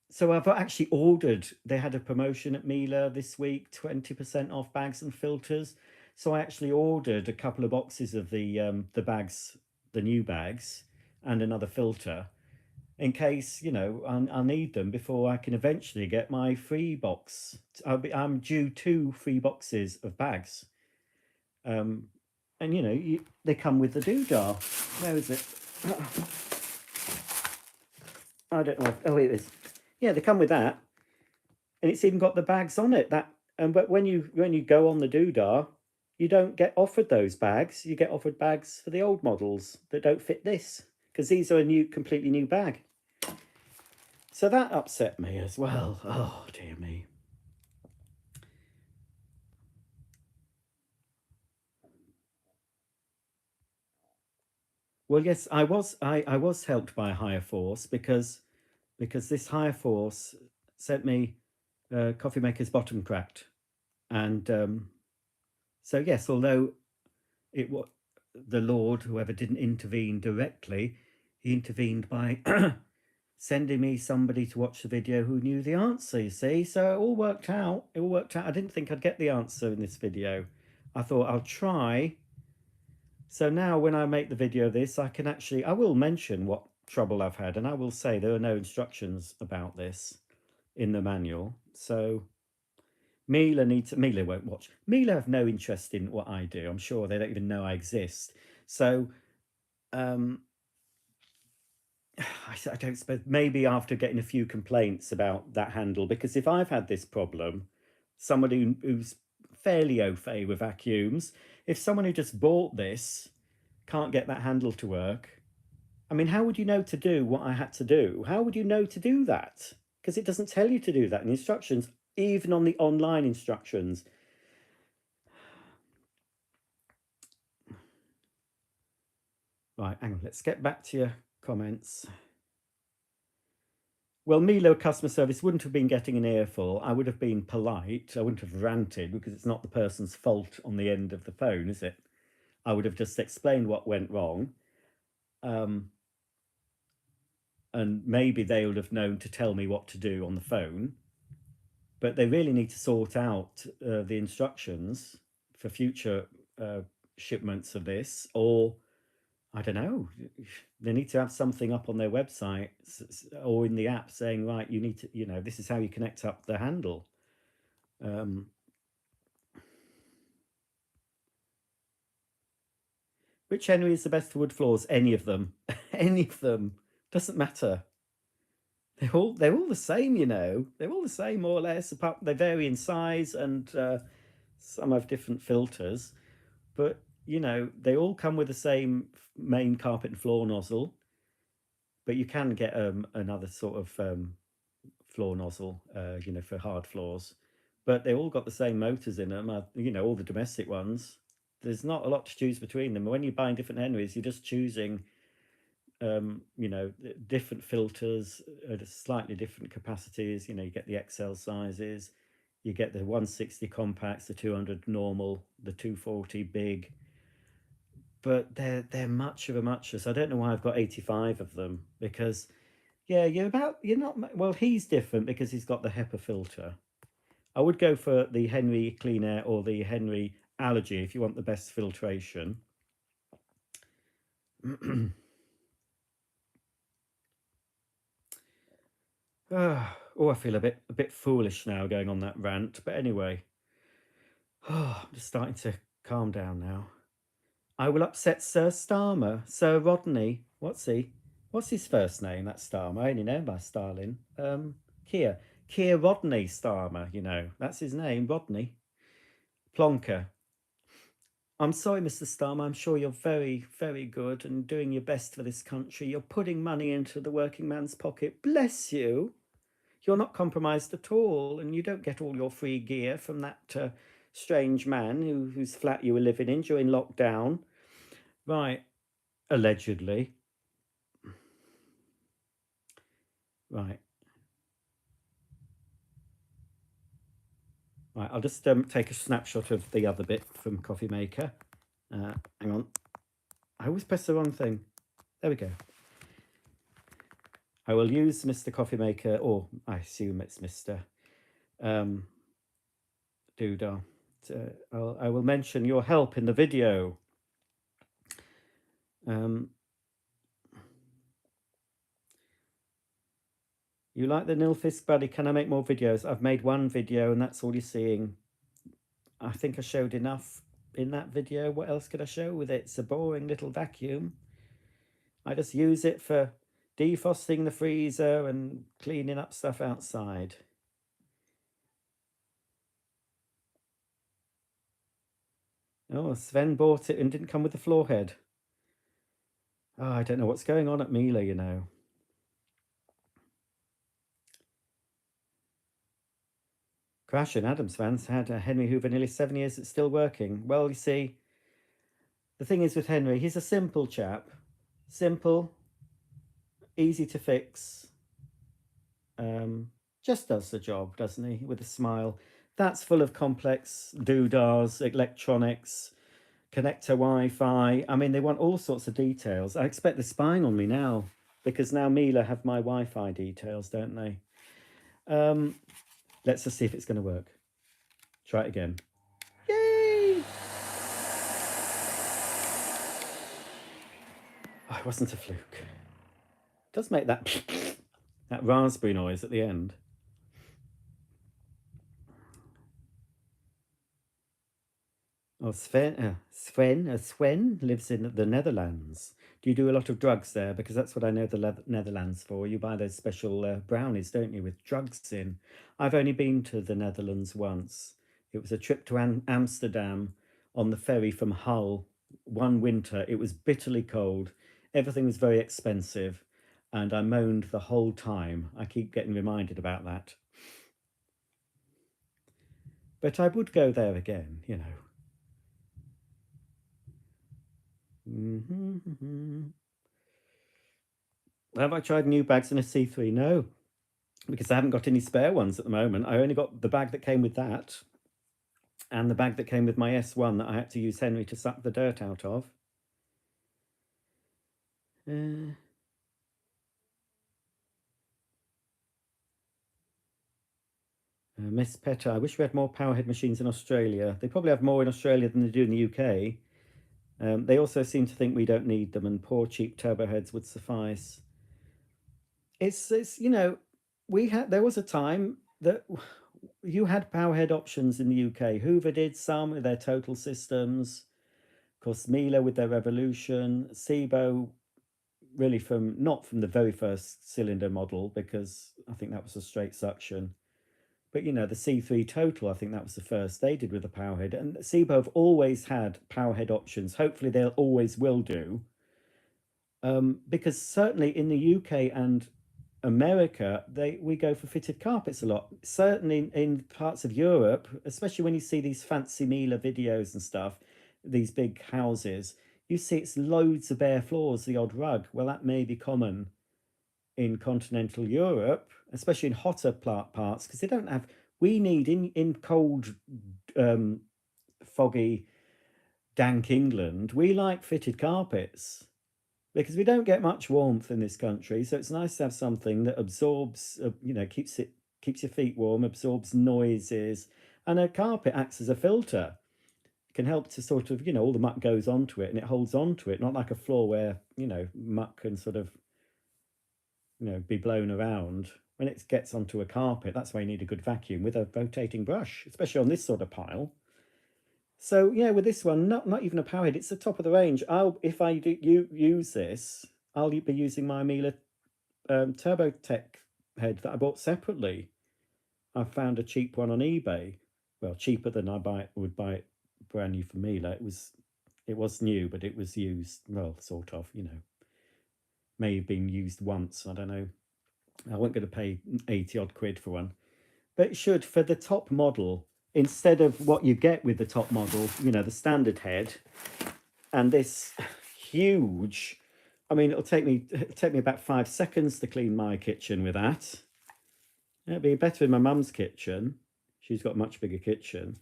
so I've actually ordered. They had a promotion at Miele this week, 20% off bags and filters. So I actually ordered a couple of boxes of the bags, the new bags, and another filter, in case, I'll need them before I can eventually get my free box. I'm due 2 free boxes of bags. And they come with the doodah. Where is it? I don't know. Oh, it is. Yeah, they come with that, and it's even got the bags on it. But when you go on the doodah, you don't get offered those bags. You get offered bags for the old models that don't fit this, because these are a completely new bag. So that upset me as well. Oh, dear me. Well, yes, I was helped by a higher force, because this higher force sent me Coffee Maker's bottom cracked. And so, yes, although it was the Lord, whoever didn't intervene directly, he intervened by sending me somebody to watch the video who knew the answer, you see. So it all worked out. I didn't think I'd get the answer in this video. I thought I'll try. So now when I make the video of this, I will mention what trouble I've had, and I will say there are no instructions about this in the manual. So Miele won't watch. Miele have no interest in what I do. I'm sure they don't even know I exist. So I don't suppose, maybe after getting a few complaints about that handle, because if I've had this problem, somebody who's fairly au fait with vacuums, if someone who just bought this can't get that handle to work, I mean, how would you know to do what I had to do? How would you know to do that? Because it doesn't tell you to do that in instructions, even on the online instructions. Right, hang on, let's get back to your comments. Well, Miele customer service wouldn't have been getting an earful. I would have been polite. I wouldn't have ranted, because it's not the person's fault on the end of the phone, is it? I would have just explained what went wrong. And maybe they would have known to tell me what to do on the phone. But they really need to sort out the instructions for future shipments of this, or I don't know, they need to have something up on their website or in the app saying, right, you need to, this is how you connect up the handle. Which Henry is the best for wood floors? Any of them. Any of them. Doesn't matter. They're all the same, They're all the same, more or less, apart they vary in size, and some have different filters. But, they all come with the same main carpet and floor nozzle. But you can get another sort of floor nozzle, for hard floors. But they all got the same motors in them, all the domestic ones. There's not a lot to choose between them. When you're buying different Henrys, you're just choosing, different filters at slightly different capacities. You get the XL sizes, you get the 160 compacts, the 200 normal, the 240 big. But they're much of a muchness. I don't know why I've got 85 of them, because you're not, well, he's different because he's got the HEPA filter. I would go for the Henry Clean Air or the Henry Allergy if you want the best filtration. I feel a bit foolish now going on that rant, but anyway, I'm just starting to calm down now. I will upset Sir Starmer, Sir Rodney. What's his first name? That's Starmer. I only know by Starlin. Keir Rodney Starmer. That's his name, Rodney Plonker. I'm sorry, Mr. Starmer. I'm sure you're very, very good and doing your best for this country. You're putting money into the working man's pocket. Bless you. You're not compromised at all, and you don't get all your free gear from that strange man whose flat you were living in during lockdown. Right, allegedly. Right. Right, I'll just take a snapshot of the other bit from Coffee Maker. Hang on. I always press the wrong thing. There we go. I will use Mr. Coffee Maker, or I assume it's Mr. Doodah. I will mention your help in the video. You like the Nilfisk buddy? Can I make more videos? I've made one video and that's all you're seeing. I think I showed enough in that video. What else could I show with it? It's a boring little vacuum. I just use it for defrosting the freezer and cleaning up stuff outside. Oh, Sven bought it and didn't come with the floor head. Oh, I don't know what's going on at Miele, you know. Crash and Adams fans had a Henry Hoover nearly 7 years. It's still working. Well, you see, the thing is with Henry, he's a simple chap. Simple, easy to fix. Just does the job, doesn't he? With a smile. That's full of complex doodahs, electronics, connector Wi-Fi. I mean, they want all sorts of details. I expect they're spying on me now because now Miele have my Wi-Fi details, don't they? Let's just see if it's going to work. Try it again. Yay! Oh, it wasn't a fluke. It does make that that raspberry noise at the end. Oh, Sven lives in the Netherlands. Do you do a lot of drugs there? Because that's what I know the Netherlands for. You buy those special brownies, don't you, with drugs in. I've only been to the Netherlands once. It was a trip to Amsterdam on the ferry from Hull. One winter, it was bitterly cold. Everything was very expensive. And I moaned the whole time. I keep getting reminded about that. But I would go there again, you know. Have I tried new bags in a C3? No, because I haven't got any spare ones at the moment. I only got the bag that came with that and the bag that came with my S1 that I had to use Henry to suck the dirt out of. Miss Petter, I wish we had more powerhead machines in Australia. They probably have more in Australia than they do in the UK. They also seem to think we don't need them and poor cheap turbo heads would suffice. It's you know, there was a time that you had powerhead options in the UK. Hoover did some with their total systems. Of course, Miele with their Revolution. Sebo really not from the very first cylinder model, because I think that was a straight suction. But, you know, the C3 Total, I think that was the first they did with the powerhead. And Sebo have always had powerhead options. Hopefully they'll always will do. Because certainly in the UK and America, we go for fitted carpets a lot. Certainly in parts of Europe, especially when you see these fancy Miele videos and stuff, these big houses, you see it's loads of bare floors, the odd rug. Well, that may be common in continental Europe, especially in hotter parts, because they don't have. We need in cold, foggy, dank England. We like fitted carpets because we don't get much warmth in this country. So it's nice to have something that absorbs, you know, keeps your feet warm, absorbs noises, and a carpet acts as a filter. It can help to sort of, you know, all the muck goes onto it and it holds onto it, not like a floor where, you know, muck can sort of, you know, be blown around. When it gets onto a carpet, that's why you need a good vacuum with a rotating brush, especially on this sort of pile. So yeah, with this one, not even a powerhead, it's the top of the range. If I use this, I'll be using my Miele TurboTech head that I bought separately. I found a cheap one on eBay. Well, cheaper than would buy it brand new for Miele. It was It was new, but it was used, well, sort of, may have been used once. I don't know. I wasn't going to pay 80 odd quid for one. But it should, for the top model, instead of what you get with the top model, the standard head, and this huge, I mean, it'll take me about 5 seconds to clean my kitchen with that. It'd be better in my mum's kitchen. She's got a much bigger kitchen.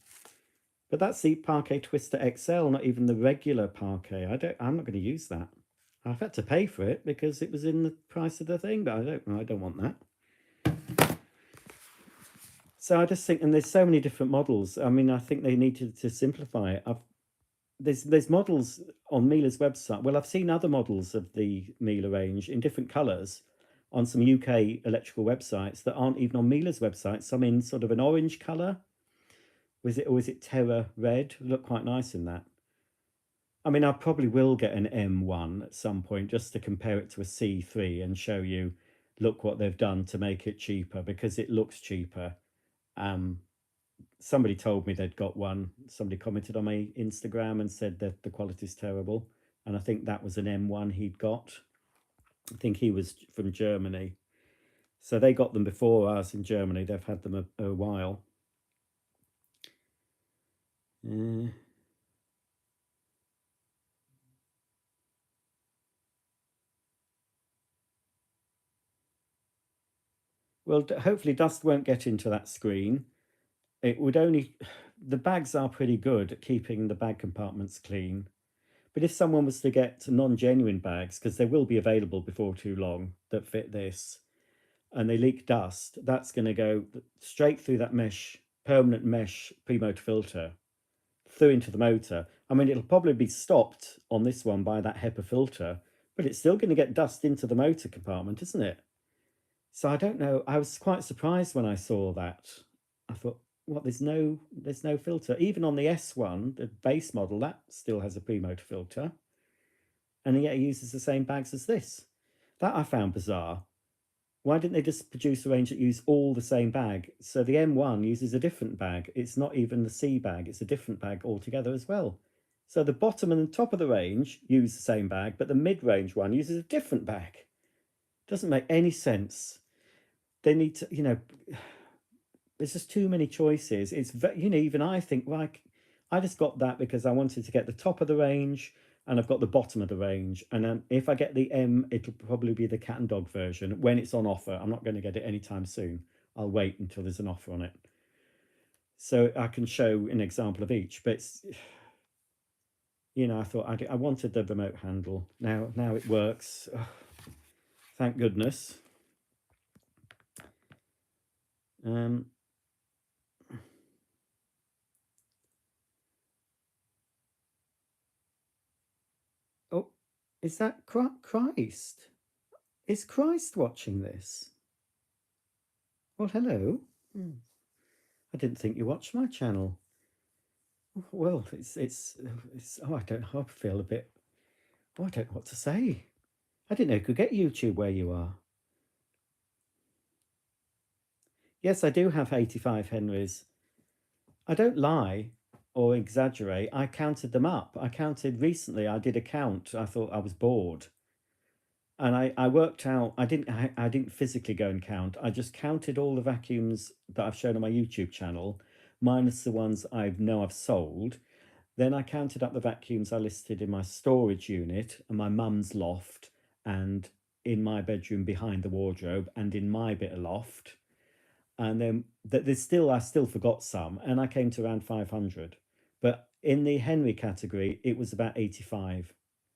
But that's the Parquet Twister XL, not even the regular Parquet. I'm not going to use that. I've had to pay for it because it was in the price of the thing, but I don't want that. So I just think, and there's so many different models. I mean, I think they needed to simplify it. There's models on Miele's website. Well, I've seen other models of the Miele range in different colours on some UK electrical websites that aren't even on Miele's website. Some in sort of an orange colour. Was it Terra Red? Look quite nice in that. I mean, I probably will get an M1 at some point just to compare it to a C3 and show you, look what they've done to make it cheaper, because it looks cheaper. Somebody told me they'd got one. Somebody commented on my Instagram and said that the quality's terrible. And I think that was an M1 he'd got. I think he was from Germany. So they got them before us in Germany. They've had them a while. Well, hopefully dust won't get into that screen. It would only... The bags are pretty good at keeping the bag compartments clean. But if someone was to get non-genuine bags, because they will be available before too long, that fit this, and they leak dust, that's going to go straight through that permanent mesh pre-motor filter, through into the motor. I mean, it'll probably be stopped on this one by that HEPA filter, but it's still going to get dust into the motor compartment, isn't it? So I don't know. I was quite surprised when I saw that. I thought, what, there's no filter. Even on the S1, the base model, that still has a pre-motor filter. And yet it uses the same bags as this. That I found bizarre. Why didn't they just produce a range that use all the same bag? So the M1 uses a different bag. It's not even the C bag. It's a different bag altogether as well. So the bottom and the top of the range use the same bag, but the mid-range one uses a different bag. Doesn't make any sense. They need to, there's just too many choices. It's, even I think, like, I just got that because I wanted to get the top of the range and I've got the bottom of the range. And then if I get the M, it'll probably be the cat and dog version when it's on offer. I'm not going to get it anytime soon. I'll wait until there's an offer on it. So I can show an example of each, but it's, I thought I wanted the remote handle. Now it works. Oh, thank goodness. Oh, is that Christ? Is Christ watching this? Well, hello. I didn't think you watched my channel. Well, it's oh, I feel a bit, I don't know what to say. I didn't know you could get YouTube where you are. Yes, I do have 85 Henrys. I don't lie or exaggerate. I counted them up. I counted recently. I did a count. I thought I was bored. And I worked out, I didn't physically go and count. I just counted all the vacuums that I've shown on my YouTube channel, minus the ones I've sold. Then I counted up the vacuums I listed in my storage unit and my mum's loft and in my bedroom behind the wardrobe and in my bit of loft. And then I still forgot some, and I came to around 500. But in the Henry category, it was about 85.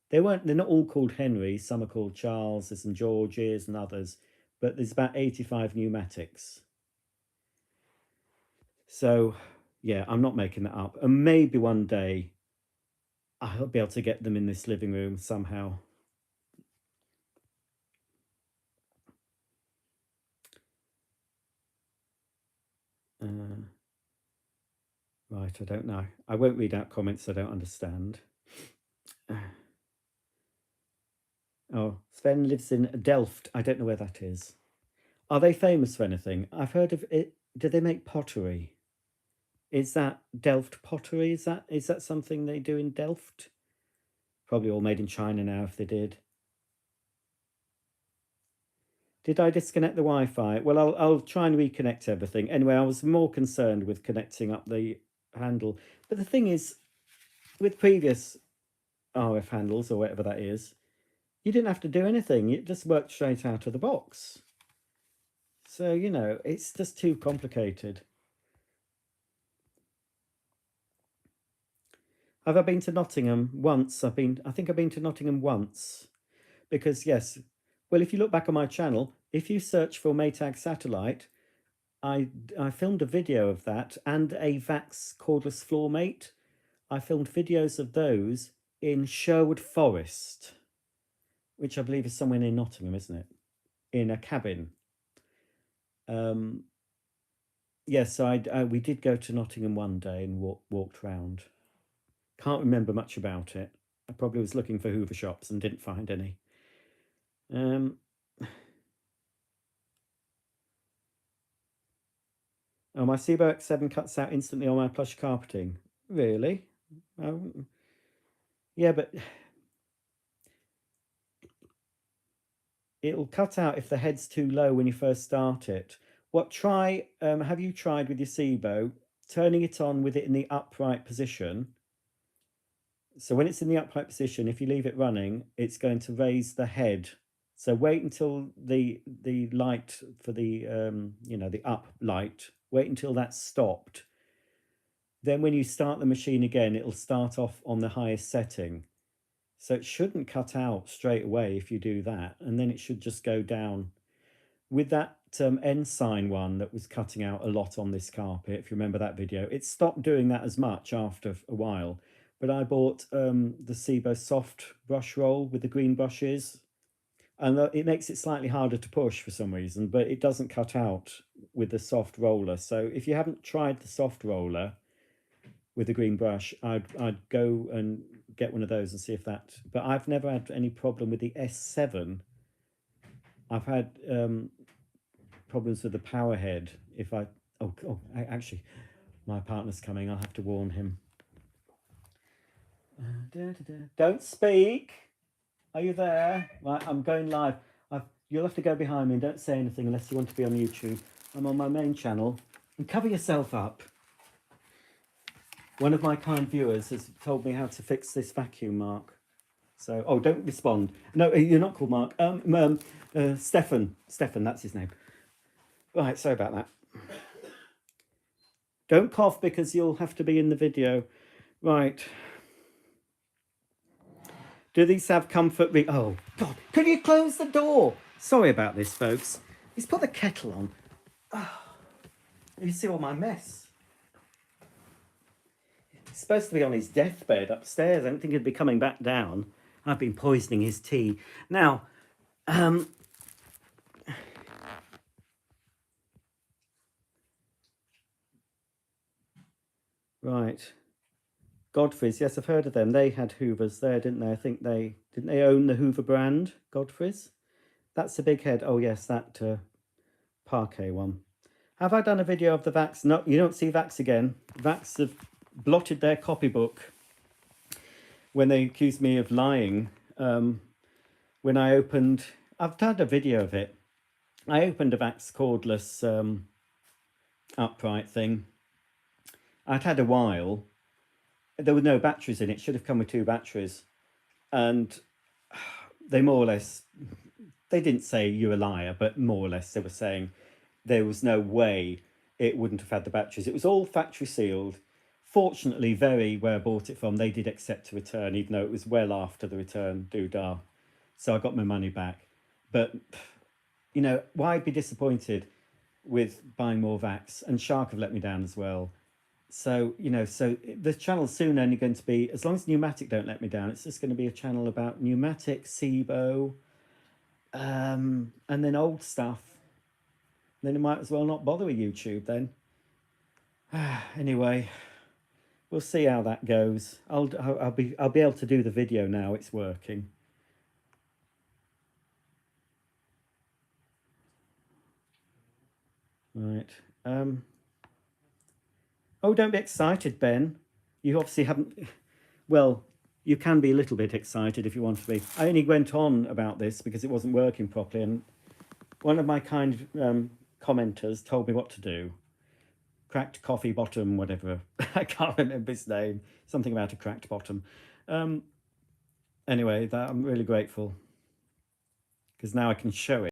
They're not all called Henry. Some are called Charles, there's some Georges and others, but there's about 85 pneumatics. So yeah, I'm not making that up. And maybe one day I'll be able to get them in this living room somehow. Right, I don't know. I won't read out comments I don't understand. Oh, Sven lives in Delft. I don't know where that is. Are they famous for anything? I've heard of it. Do they make pottery? Is that Delft pottery? Is that something they do in Delft? Probably all made in China now if they did. Did I disconnect the Wi-Fi? Well, I'll try and reconnect everything. Anyway, I was more concerned with connecting up the handle. But the thing is, with previous RF handles or whatever that is, you didn't have to do anything. It just worked straight out of the box. So, you know, it's just too complicated. Have I been to Nottingham once? I think I've been to Nottingham once. Because yes, well, if you look back on my channel, if you search for Maytag satellite, I filmed a video of that and a VAX cordless floor mate. I filmed videos of those in Sherwood Forest, which I believe is somewhere near Nottingham, isn't it? In a cabin. Yes, so we did go to Nottingham one day and walked round. Can't remember much about it. I probably was looking for Hoover shops and didn't find any. Oh, my Sebo X7 cuts out instantly on my plush carpeting. Really? Yeah, but it'll cut out if the head's too low when you first start it. Have you tried with your Sebo, turning it on with it in the upright position? So when it's in the upright position, if you leave it running, it's going to raise the head. So wait until the light for the, the up light, wait until that's stopped. Then when you start the machine again, it'll start off on the highest setting. So it shouldn't cut out straight away if you do that. And then it should just go down. With that Ensign one that was cutting out a lot on this carpet, if you remember that video, it stopped doing that as much after a while. But I bought the Sebo soft brush roll with the green brushes. And it makes it slightly harder to push for some reason, but it doesn't cut out with the soft roller. So if you haven't tried the soft roller with the green brush, I'd go and get one of those and see if that. But I've never had any problem with the S7. I've had problems with the power head. If actually, my partner's coming. I'll have to warn him. Don't speak. Are you there? Right, I'm going live. You'll have to go behind me and don't say anything unless you want to be on YouTube. I'm on my main channel. And cover yourself up. One of my kind viewers has told me how to fix this vacuum, Mark. So, don't respond. No, you're not called Mark. Stefan. Stefan, that's his name. Right, sorry about that. Don't cough because you'll have to be in the video. Right. Do these have comfort? Oh, God. Could you close the door? Sorry about this, folks. He's put the kettle on. Oh, you see all my mess. He's supposed to be on his deathbed upstairs. I don't think he'd be coming back down. I've been poisoning his tea. Now, right. Godfrey's, yes, I've heard of them. They had Hoovers there, didn't they? I think didn't they own the Hoover brand, Godfrey's? That's the big head. Oh, yes, that parquet one. Have I done a video of the Vax? No, you don't see Vax again. Vax have blotted their copybook when they accused me of lying. When I opened, I've done a video of it. I opened a Vax cordless upright thing. I'd had a while. There were no batteries in it. Should have come with 2 batteries. And they more or less, they didn't say you're a liar, but more or less they were saying there was no way it wouldn't have had the batteries. It was all factory sealed. Fortunately, where I bought it from, they did accept a return, even though it was well after the return doodah. So I got my money back. But, you know, why be disappointed with buying more Vax? And Shark have let me down as well. So, you know, so the channel's soon only going to be, as long as Pneumatic don't let me down, it's just going to be a channel about Pneumatic, Sebo, and then old stuff. Then it might as well not bother with YouTube then. Anyway, we'll see how that goes. I'll be able to do the video now. It's working. Right. Oh, don't be excited, Ben. You obviously haven't. Well, you can be a little bit excited if you want to be. I only went on about this because it wasn't working properly, and one of my kind commenters told me what to do. Cracked coffee bottom, whatever. I can't remember his name. Something about a cracked bottom. Anyway, I'm really grateful because now I can show it.